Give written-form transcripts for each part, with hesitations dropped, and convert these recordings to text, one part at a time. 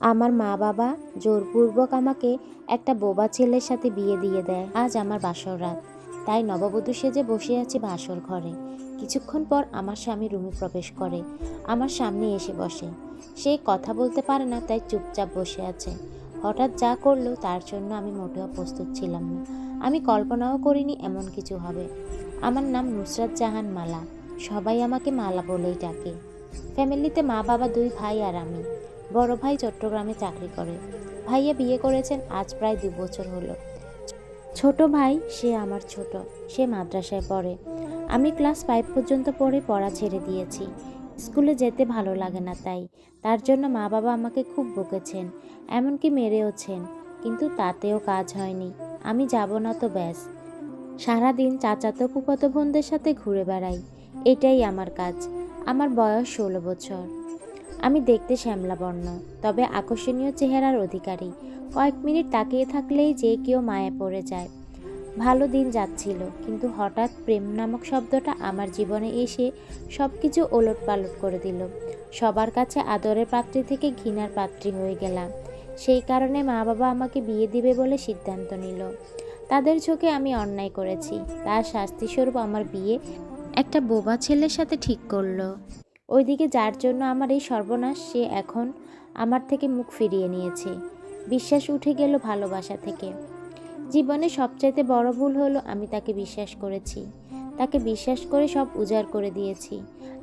আমার মা বাবা জোরপূর্বক আমাকে একটা বোবা ছেলের সাথে বিয়ে দিয়ে দেয়। আজ আমার বাসর রাত, তাই নববধূ সেজে বসে আছি বাসর ঘরে। কিছুক্ষণ পর আমার স্বামী রুমে প্রবেশ করে, আমার সামনে এসে বসে। সে কথা বলতে পারে না, তাই চুপচাপ বসে আছে। হঠাৎ যা করলো তার জন্য আমি মোটেও প্রস্তুত ছিলাম না। আমি কল্পনাও করিনি এমন কিছু হবে। আমার নাম নুসরাত জাহান মালা, সবাই আমাকে মালা বলেই ডাকে। ফ্যামিলিতে মা বাবা, 2 ভাই আর আমি। বড় ভাই চট্টগ্রামে চাকরি করে, ভাইয়া বিয়ে করেছেন আজ প্রায় 2 বছর হলো। ছোট ভাই, সে আমার ছোট, সে মাদ্রাসায় পড়ে। আমি ক্লাস 5 পর্যন্ত পড়ে পড়া ছেড়ে দিয়েছি। স্কুলে যেতে ভালো লাগে না, তার জন্য মা বাবা আমাকে খুব বকেছেন, এমনকি মেরেওছেন, কিন্তু তাতেও কাজ হয়নি। আমি যাব না তো ব্যাস, সারাদিন চাচাতো ফুফাতো বোনদের সাথে ঘুরে বেড়াই, এটাই আমার কাজ। আমার বয়স 16 বছর। আমি দেখতে শ্যামলাবর্ণ, তবে আকর্ষণীয় চেহারার অধিকারী। কয়েক মিনিট তাকিয়ে থাকলেই যে কেউ মায়ে পড়ে যায়। ভালো দিন যাচ্ছিল, কিন্তু হঠাৎ প্রেম নামক শব্দটা আমার জীবনে এসে সব কিছু ওলটপালট করে দিল। সবার কাছে আদরের পাত্রী থেকে ঘৃণার পাত্রী হয়ে গেলাম। সেই কারণে মা বাবা আমাকে বিয়ে দিবে বলে সিদ্ধান্ত নিল। তাদের চোখে আমি অন্যায় করেছি, তার শাস্তিস্বরূপ আমার বিয়ে একটা বোবা ছেলের সাথে ঠিক করলো। ওইদিকে যার জন্য আমার এই সর্বনাশ, সে এখন আমার থেকে মুখ ফিরিয়ে নিয়েছে। বিশ্বাস উঠে গেল ভালোবাসা থেকে। জীবনে সবচাইতে বড় ভুল হলো আমি তাকে বিশ্বাস করেছি। তাকে বিশ্বাস করে সব উজাড় করে দিয়েছি।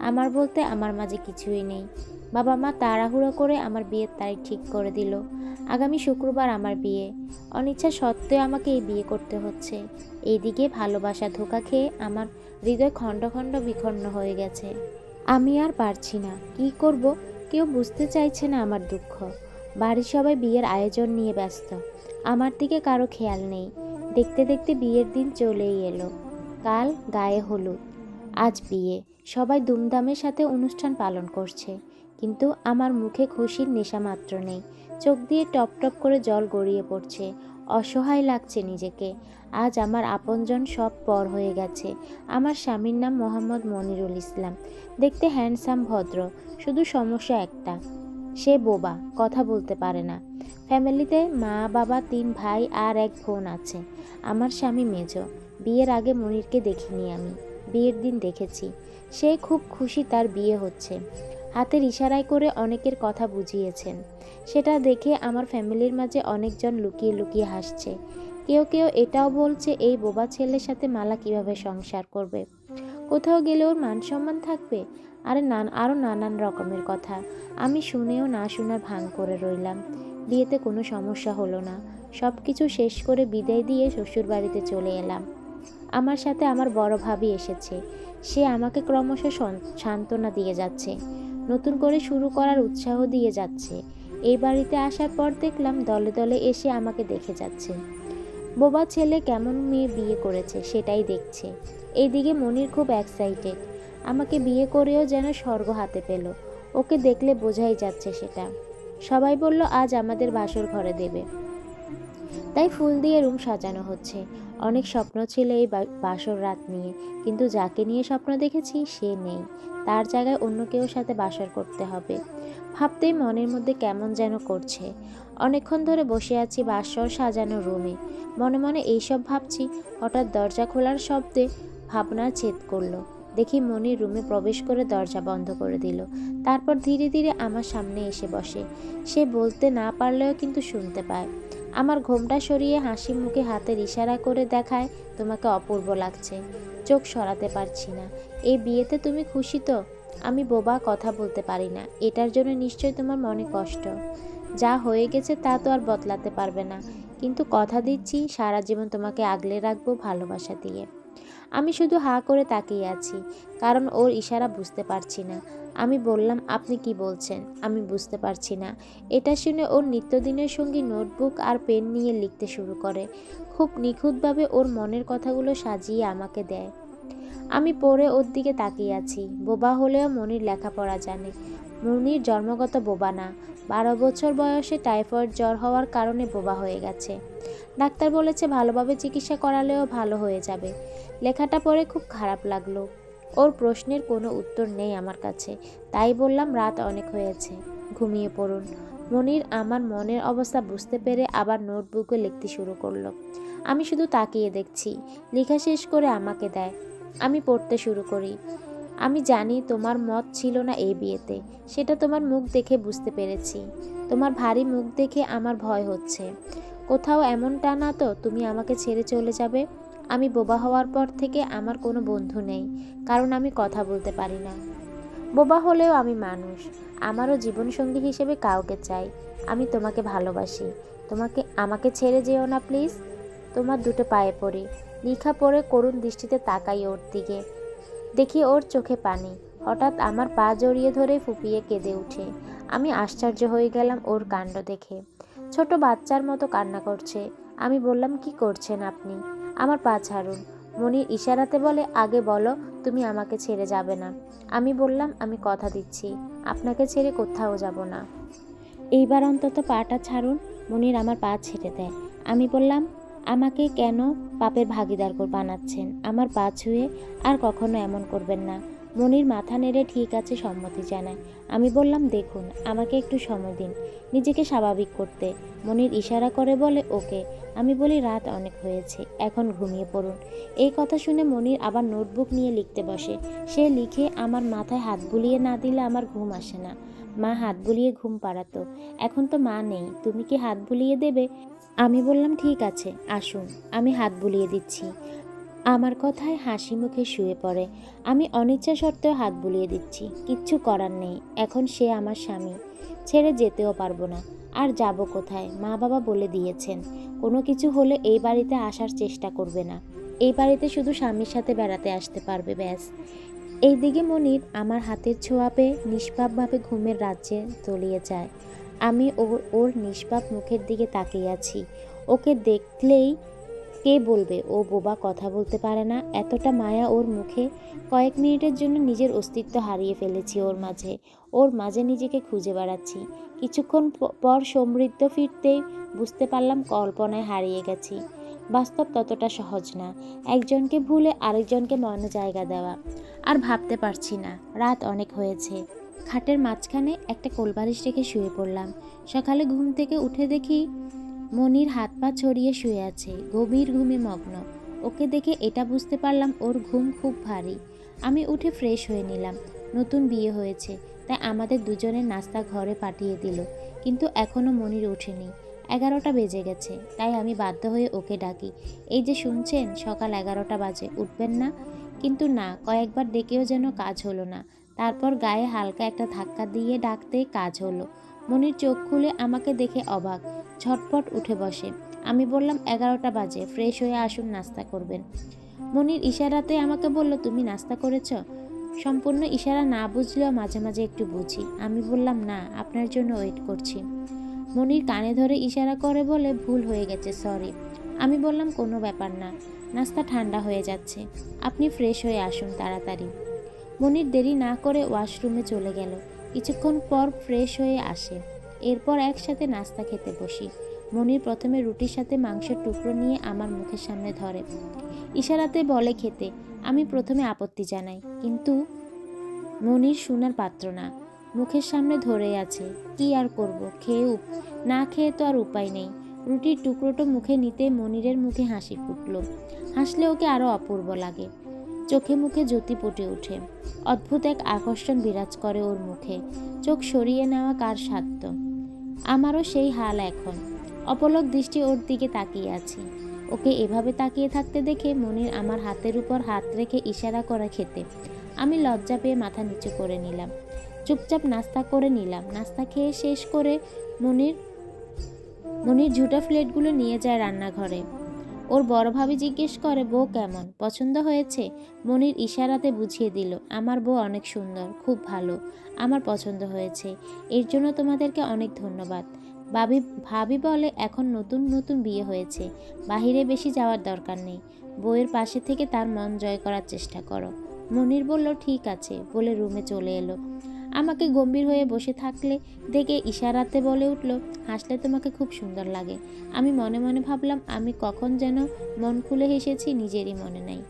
আমার বলতে আমার মাঝে কিছুই নেই। বাবা মা তাড়াহুড়ো করে আমার বিয়ের তারিখ ঠিক করে দিল। আগামী শুক্রবার আমার বিয়ে। অনিচ্ছা সত্ত্বেও আমাকে এই বিয়ে করতে হচ্ছে। এইদিকে ভালোবাসা ধোঁকা খেয়ে আমার হৃদয় খণ্ড খণ্ড বিখণ্ড হয়ে গেছে। আমি আর পারছি না, কি করব? কেউ বুঝতে চাইছে না আমার দুঃখ। বাড়ির সবাই বিয়ের আয়োজন নিয়ে ব্যস্ত, আমার দিকে কারো খেয়াল নেই। দেখতে দেখতে বিয়ের দিন চলেই এলো। কাল গায়ে হলুদ, আজ বিয়ে। সবাই ধুমধামের সাথে অনুষ্ঠান পালন করছে, কিন্তু আমার মুখে খুশির নেশামাত্র নেই। চোখ দিয়ে টপ টপ করে জল গড়িয়ে পড়ছে। অসহায় লাগছে নিজেকে। আজ আমার আপনজন সব পর হয়ে গেছে। আমার স্বামীর নাম মোহাম্মদ মনিরুল ইসলাম, দেখতে হ্যান্ডসাম, ভদ্র। শুধু সমস্যা একটা, সে বোবা, কথা বলতে পারে না। ফ্যামিলিতে মা বাবা, 3 ভাই আর 1 বোন আছে। আমার স্বামী মেজো। বিয়ের আগে মনিরকে দেখিনি আমি, বিয়ের দিন দেখেছি। সে খুব খুশি তার বিয়ে হচ্ছে। হাতের ইশারায় করে অনেকের কথা বুঝিয়েছেন। সেটা দেখে আমার ফ্যামিলির মাঝে অনেকজন লুকিয়ে লুকিয়ে হাসছে। কেউ কেউ এটাও বলছে এই বোবা ছেলের সাথে মালা কিভাবে সংসার করবে, কোথাও গেলে ওর মান সম্মান থাকবে, আরও নানান রকমের কথা। আমি শুনেও না শোনার ভান করে রইলাম। বিয়েতে কোনো সমস্যা হলো না। সব কিছু শেষ করে বিদায় দিয়ে শ্বশুর বাড়িতে চলে এলাম। আমার সাথে আমার বড় ভাবি এসেছে। সে আমাকে ক্রমশ সান্ত্বনা দিয়ে যাচ্ছে, নতুন করে শুরু করার উৎসাহ দিয়ে যাচ্ছে। এই বাড়িতে আসার পর দেখলাম দলে দলে এসে আমাকে দেখে যাচ্ছে। বোবা ছেলে কেমন মেয়ে বিয়ে করেছে সেটাই দেখছে। এইদিকে মনির খুব এক্সাইটেড, আমাকে বিয়ে করেও যেন স্বর্গ হাতে পেল। ওকে দেখলে বোঝাই যাচ্ছে সেটা। সবাই বলল আজ আমাদের বাসর ঘরে দেবে, তাই ফুল দিয়ে রুম সাজানো হচ্ছে। অনেক স্বপ্ন ছিল এই বাসর রাত নিয়ে, কিন্তু যাকে নিয়ে স্বপ্ন দেখেছি সে নেই। তার জায়গায় অন্য কেউ সাথে বাসর করতে হবে ভাবতেই মনের মধ্যে কেমন যেন করছে। অনেকক্ষণ ধরে বসে আছি বাসর সাজানো রুমে, মনে মনে এইসব ভাবছি। হঠাৎ দরজা খোলার শব্দে ভাবনার ছেদ করলো। দেখি মনির রুমে প্রবেশ করে দরজা বন্ধ করে দিল। তারপর ধীরে ধীরে আমার সামনে এসে বসে। সে বলতে না পারলেও কিন্তু শুনতে পায়। আমার ঘোমটা সরিয়ে হাসি মুখে হাতের ইশারা করে দেখায়, তোমাকে অপূর্ব লাগছে। চোখ সরাতে পারছি না। এই বিয়েতে তুমি খুশি তো? আমি বোবা, কথা বলতে পারি না। এটার জন্য নিশ্চয়ই তোমার মনে কষ্ট। যা হয়ে গেছে তা তো আর বদলাতে পারবে না, কিন্তু কথা দিচ্ছি সারা জীবন তোমাকে আগলে রাখবো ভালোবাসা দিয়ে। আমি শুধু হাঁ করে তাকিয়ে আছি, কারণ ওর ইশারা বুঝতে পারছি না। আমি বললাম, আপনি কি বলছেন? আমি বুঝতে পারছি না। এটা শুনে ওর নিত্যদিনের সঙ্গী নোটবুক আর পেন নিয়ে লিখতে শুরু করে। খুব নিখুঁতভাবে ওর মনের কথাগুলো সাজিয়ে আমাকে দেয়। আমি পড়ে ওর দিকে তাকিয়ে আছি। বোবা হলেও মনির লেখাপড়া জানে। মনির জন্মগত বোবা না, 12 বছর বয়সে টাইফয়েড জ্বর হওয়ার কারণে বোবা হয়ে গেছে। ডাক্তার বলেছে ভালোভাবে চিকিৎসা করালেও ভালো হয়ে যাবে। লেখাটা পড়ে খুব খারাপ লাগলো। ওর প্রশ্নের কোনো উত্তর নেই আমার কাছে, তাই বললাম রাত অনেক হয়েছে, ঘুমিয়ে পড়ুন। মনির আমার মনের অবস্থা বুঝতে পেরে আবার নোটবুকে লিখতে শুরু করলো। আমি শুধু তাকিয়ে দেখছি। লেখা শেষ করে আমাকে দেয়। আমি পড়তে শুরু করি। আমি জানি তোমার মত ছিল না এই বিয়েতে, সেটা তোমার মুখ দেখে বুঝতে পেরেছি। তোমার ভারী মুখ দেখে আমার ভয় হচ্ছে। কোথাও এমনটা না তো তুমি আমাকে ছেড়ে চলে যাবে? আমি বোবা হওয়ার পর থেকে আমার কোনো বন্ধু নেই, কারণ আমি কথা বলতে পারি না। বোবা হলেও আমি মানুষ। আমারও জীবনসঙ্গী হিসেবে কাউকে চাই। আমি তোমাকে ভালোবাসি। আমাকে ছেড়ে যেও না প্লিজ। তোমার দুটো পায়ে পড়ি। লিখা পড়ে করুণ দৃষ্টিতে তাকাই ওর দিকে। দেখি ওর চোখে পানি। হঠাৎ আমার পা জড়িয়ে ধরে ফুপিয়ে কেঁদে উঠে। আমি আশ্চর্য হয়ে গেলাম ওর কাণ্ড দেখে। ছোট বাচ্চার মতো কান্না করছে। আমি বললাম, কি করছেন আপনি? আমার পা ছাড়ুন। মনির ইশারাতে বলে, আগে বলো তুমি আমাকে ছেড়ে যাবে না। আমি বললাম, আমি কথা দিচ্ছি আপনাকে ছেড়ে কোথাও যাব না। এইবার অন্তত পাটা ছাড়ুন। মনির আমার পা ছেড়ে দেয়। আমি বললাম, আমাকে কেন পাপের ভাগিদার বানাচ্ছেন? আমার পা ছুঁয়ে আর কখনো এমন করবেন না। মনির মাথা নেড়ে ঠিক আছে সম্মতি জানায়। আমি বললাম, দেখুন আমাকে একটু সময় দিন নিজেকে স্বাভাবিক করতে। মনির ইশারা করে বলে, ওকে। আমি বলি, রাত অনেক হয়েছে, এখন ঘুমিয়ে পড়ুন। এই কথা শুনে মনির আবার নোটবুক নিয়ে লিখতে বসে। সে লিখে আমার মাথায় হাত বুলিয়ে না দিলে আমার ঘুম আসে না। মা হাত বুলিয়ে ঘুম পাড়াতো। এখন তো মা নেই, তুমি কি হাত বুলিয়ে দেবে? আমি বললাম, ঠিক আছে আসুন, আমি হাত বুলিয়ে দিচ্ছি। আমার কথায় হাসি মুখে শুয়ে পড়ে। আমি অনিচ্ছা সত্ত্বেও হাত বুলিয়ে দিচ্ছি। কিচ্ছু করার নেই, এখন সে আমার স্বামী, ছেড়ে যেতেও পারবো না। আর যাব কোথায়? মা বাবা বলে দিয়েছেন কোনো কিছু হলে এই বাড়িতে আসার চেষ্টা করবে না। এই বাড়িতে শুধু স্বামীর সাথে বেড়াতে আসতে পারবে, ব্যাস। এইদিকে মনির আমার হাতের ছোঁয়া পেয়ে নিষ্পাপভাবে ঘুমের রাজ্যে তলিয়ে যায়। আমি ওর নিষ্পাপ মুখের দিকে তাকিয়ে আছি। ওকে দেখলেই কে বলবে ও বোবা, কথা বলতে পারে না? এতটা মায়া ওর মুখে। কয়েক মিনিটের জন্য নিজের অস্তিত্ব হারিয়ে ফেলেছি ওর মাঝে নিজেকে খুঁজে বেড়াচ্ছি। কিছুক্ষণ পর সমৃদ্ধ ফিরতেই বুঝতে পারলাম কল্পনায় হারিয়ে গেছি। বাস্তব ততটা সহজ না। একজনকে ভুলে আরেকজনকে মনে জায়গা দেওয়া। আর ভাবতে পারছি না। রাত অনেক হয়েছে। খাটের মাঝখানে একটা কোলবালিশ রেখে শুয়ে পড়লাম। সকালে ঘুম থেকে উঠে দেখি মনির হাত পা ছড়িয়ে শুয়ে আছে, গভীর ঘুমে মগ্ন। ওকে দেখে এটা বুঝতে পারলাম ওর ঘুম খুব ভারী। আমি উঠে ফ্রেশ হয়ে নিলাম। নতুন বিয়ে হয়েছে, তাই আমাদের দুজনের নাস্তা ঘরে পাঠিয়ে দিল। কিন্তু এখনও মনির ওঠেনি। 11টা বেজে গেছে, তাই আমি বাধ্য হয়ে ওকে ডাকি। এই যে শুনছেন, সকাল 11টা বাজে, উঠবেন না? কিন্তু না, কয়েকবার ডেকেও যেন কাজ হলো না। তারপর গায়ে হালকা একটা ধাক্কা দিয়ে ডাকতে কাজ হলো। মনির চোখ খুলে আমাকে দেখে অবাক, ঝটপট উঠে বসে। আমি বললাম, 11টা বাজে, ফ্রেশ হয়ে আসুন, নাস্তা করবেন। মনির ইশারাতে আমাকে বলল, তুমি নাস্তা করেছ? সম্পূর্ণ ইশারা না বুঝলেও মাঝে মাঝে একটু বুঝি। আমি বললাম, না, আপনার জন্য ওয়েট করছি। মনির কানে ধরে ইশারা করে বলে, ভুল হয়ে গেছে, সরি। আমি বললাম, কোনো ব্যাপার না, নাস্তা ঠান্ডা হয়ে যাচ্ছে, আপনি ফ্রেশ হয়ে আসুন তাড়াতাড়ি। মনির দেরি না করে ওয়াশরুমে চলে গেল। কিছুক্ষণ পর ফ্রেশ হয়ে আসে। এরপর একসাথে নাস্তা খেতে বসি। মনির প্রথমে রুটির সাথে মাংসের টুকরো নিয়ে আমার মুখের সামনে ধরে, ইশারাতে বলে খেতে। আমি প্রথমে আপত্তি জানাই, কিন্তু মনির শোনার পাত্র না। মুখের সামনে ধরে আছে, কি আর করব, খেয়েও না খেয়ে তো আর উপায় নেই। রুটির টুকরোটা মুখে নিতে মনিরের মুখে হাসি ফুটল। হাসলে ওকে আরও অপূর্ব লাগে। চোখে মুখে জ্যোতি ফুটে ওঠে। অদ্ভুত এক আকর্ষণ বিরাজ করে ওর মুখে। চোখ সরিয়ে নেওয়া কার সাধ্য? আমারও সেই হাল এখন। অপলক দৃষ্টি ওর দিকে তাকিয়ে আছি। ওকে এভাবে তাকিয়ে থাকতে দেখে মনির আমার হাতের উপর হাত রেখে ইশারা করে খেতে। আমি লজ্জা পেয়ে মাথা নিচু করে নিলাম। চুপচাপ নাস্তা করে নিলাম। নাস্তা খেয়ে শেষ করে মনির ঝুটা প্লেটগুলো নিয়ে যায় রান্নাঘরে। ওর বড় ভাবি জিজ্ঞেস করে, বউ কেমন, পছন্দ হয়েছে? মনির ইশারাতে বুঝিয়ে দিল, আমার বউ অনেক সুন্দর, খুব ভালো, আমার পছন্দ হয়েছে। এর জন্য তোমাদেরকে অনেক ধন্যবাদ। ভাবি বলে, এখন নতুন নতুন বিয়ে হয়েছে, বাহিরে বেশি যাওয়ার দরকার নেই, বউয়ের পাশে থেকে তার মন জয় করার চেষ্টা করো। মনির বলল, ঠিক আছে, বলে রুমে চলে এলো। আমাকে গম্ভীর হয়ে বসে থাকলে দেখে ইশারাতে বলে উঠল, হাসলে তোমাকে খুব সুন্দর লাগে। আমি মনে মনে ভাবলাম, আমি কখন যেন মন খুলে হেসেছি, নিজেরই মনে নাই।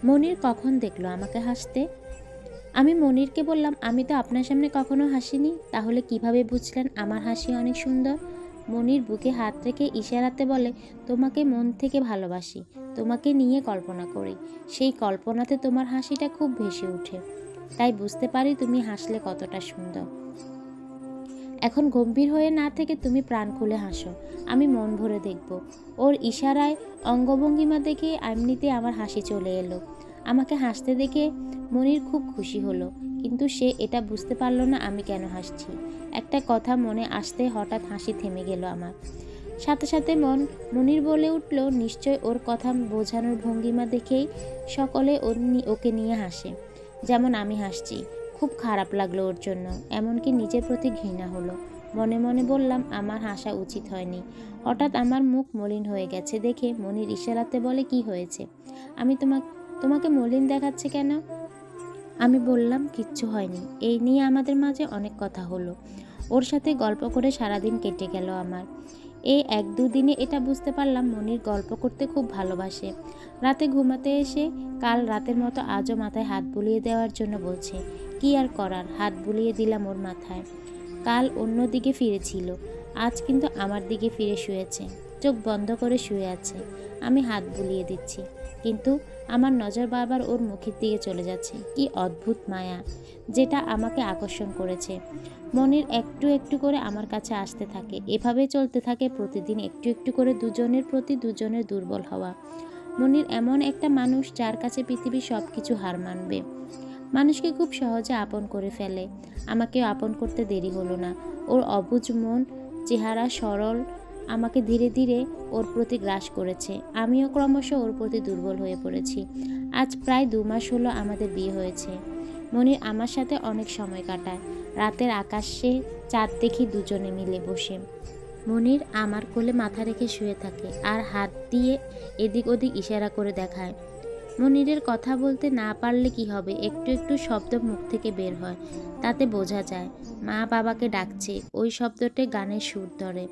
মনির কখন দেখলো আমাকে হাসতে? আমি মনিরকে বললাম, আমি তো আপনার সামনে কখনো হাসিনি, তাহলে কিভাবে বুঝলেন আমার হাসি অনেক সুন্দর? মনির বুকে হাত রেখে ইশারাতে বলে, তোমাকে মন থেকে ভালোবাসি, তোমাকে নিয়ে কল্পনা করি, সেই কল্পনাতে তোমার হাসিটা খুব ভেসে ওঠে, তাই বুঝতে পারি তুমি হাসলে কতটা সুন্দর। এখন গম্ভীর হয়ে না থেকে তুমি প্রাণ খুলে হাসো, আমি মন ভরে দেখব। ওর ইশারায় অঙ্গভঙ্গিমা দেখে এমনিতে আমার হাসি চলে এলো। আমাকে হাসতে দেখে মনির খুব খুশি হলো, কিন্তু সে এটা বুঝতে পারলো না আমি কেন হাসছি। একটা কথা মনে আসতে হঠাৎ হাসি থেমে গেল আমার। সাথে সাথে মনির বলে উঠল, নিশ্চয় ওর কথা বোঝানোর ভঙ্গিমা দেখেই সকলে ওকে নিয়ে হাসে, যেমন আমি হাসছি। খুব খারাপ লাগলো ওর জন্য, এমনকি নিজের প্রতি ঘৃণা হলো। মনে মনে বললাম, আমার হাসা উচিত হয়নি। হঠাৎ আমার মুখ মলিন হয়ে গেছে দেখে মনির ইশারাতে বলে, কি হয়েছে? আমি তোমাকে মলিন দেখাচ্ছে কেন? আমি বললাম, কিচ্ছু হয়নি। এই নিয়ে আমাদের মাঝে অনেক কথা হলো, ওর সাথে গল্প করে সারাদিন কেটে গেল আমার। এই 1-2 দিনে এটা বুঝতে পারলাম মনির গল্প করতে খুব ভালোবাসে। রাতে ঘুমাতে এসে কাল রাতের মতো আজও মাথায় হাত বুলিয়ে দেওয়ার জন্য বলছে। কি আর করার, হাত বুলিয়ে দিলাম ওর মাথায়। কাল অন্য দিকে ফিরেছিল, আজ কিন্তু আমার দিকে ফিরে শুয়েছে, চোখ বন্ধ করে শুয়ে আছে। আমি হাত বুলিয়ে দিচ্ছি, কিন্তু আমার নজর বারবার ওর মুখের দিকে চলে যাচ্ছে। কি অদ্ভুত মায়া, যেটা আমাকে আকর্ষণ করেছে। মনির একটু একটু করে আমার কাছে আসতে থাকে। এভাবে চলতে থাকে প্রতিদিন, একটু একটু করে দুজনের প্রতি দুজনের দুর্বল হওয়া। মনির এমন একটা মানুষ যার কাছে পৃথিবীর সব কিছু হার মানবে। মানুষকে খুব সহজে আপন করে ফেলে। আমাকেও আপন করতে দেরি হলো না। ওর অবুঝ মন, চেহারা সরল আমাকে ধীরে ধীরে ওর প্রতি গ্রাস করেছে। আমিও ক্রমশ ওর প্রতি দুর্বল হয়ে পড়েছি। আজ প্রায় 2 মাস হলো আমাদের বিয়ে হয়েছে। মনির আমার সাথে অনেক সময় কাটায়। রাতের আকাশে চাঁদ দেখি দুজনে মিলে বসে। মনির আমার কোলে মাথা রেখে শুয়ে থাকে আর হাত দিয়ে এদিক ওদিক ইশারা করে দেখায়। মনিরের কথা বলতে না পারলে কি হবে, একটু একটু শব্দ মুখ থেকে বের হয়, তাতে বোঝা যায় মা বাবাকে ডাকছে। ওই শব্দটা গানের সুর ধরে।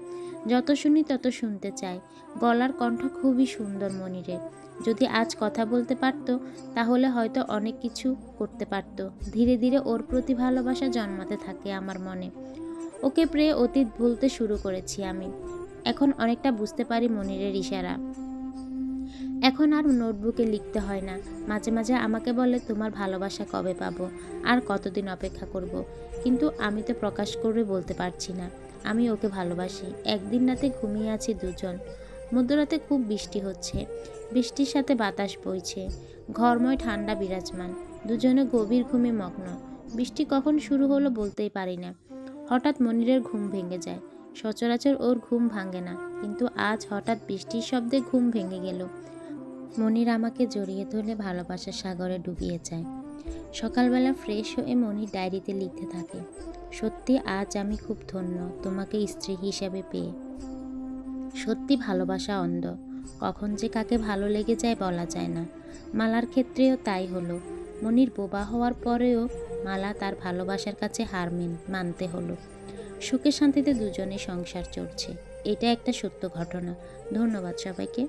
যত শুনি তত শুনতে চাই। গলার কণ্ঠ খুবই সুন্দর মনিরের। যদি আজ কথা বলতে পারত, তাহলে হয়তো অনেক কিছু করতে পারত। ধীরে ধীরে ওর প্রতি ভালোবাসা জন্মাতে থাকে আমার মনে। ওকে প্রেয়ে অতীত ভুলতে শুরু করেছি আমি। এখন অনেকটা বুঝতে পারি মনিরের ইশারা। এখন আর নোটবুকে লিখতে হয় না। মাঝে মাঝে আমাকে বলে, তোমার ভালোবাসা কবে পাবো, আর কতদিন অপেক্ষা করব। কিন্তু আমি তো প্রকাশ করে বলতে পারছি না আমি ওকে ভালোবাসি। একদিন রাতে ঘুমিয়ে আছি দুজন। মধ্যরাতে খুব বৃষ্টি হচ্ছে, বৃষ্টির সাথে বাতাস বইছে, ঘরময় ঠান্ডা বিরাজমান। দুজনে গভীর ঘুমে মগ্ন। বৃষ্টি কখন শুরু হলো বলতেই পারি না। হঠাৎ মনিরের ঘুম ভেঙে যায়। সচরাচর ওর ঘুম ভাঙে না, কিন্তু আজ হঠাৎ বৃষ্টির শব্দে ঘুম ভেঙে গেল। মনির আমাকে জড়িয়ে ধরে ভালোবাসার সাগরে ডুবিয়ে যায়। সকালবেলা ফ্রেশ হয়ে মনির ডায়েরিতে লিখতে থাকে, সত্যি আজ আমি খুব ধন্য তোমাকে স্ত্রী হিসেবে পেয়ে। সত্যি ভালোবাসা অন্ধ, কখন যে কাকে ভালো লেগে যায় বলা যায় না। মালার ক্ষেত্রেও তাই হলো। মনির বোবা হওয়ার পরেও মালা তার ভালোবাসার কাছে হার মানতে হলো। সুখে শান্তিতে দুজনে সংসার চলছে। এটা একটা সত্য ঘটনা। ধন্যবাদ সবাইকে।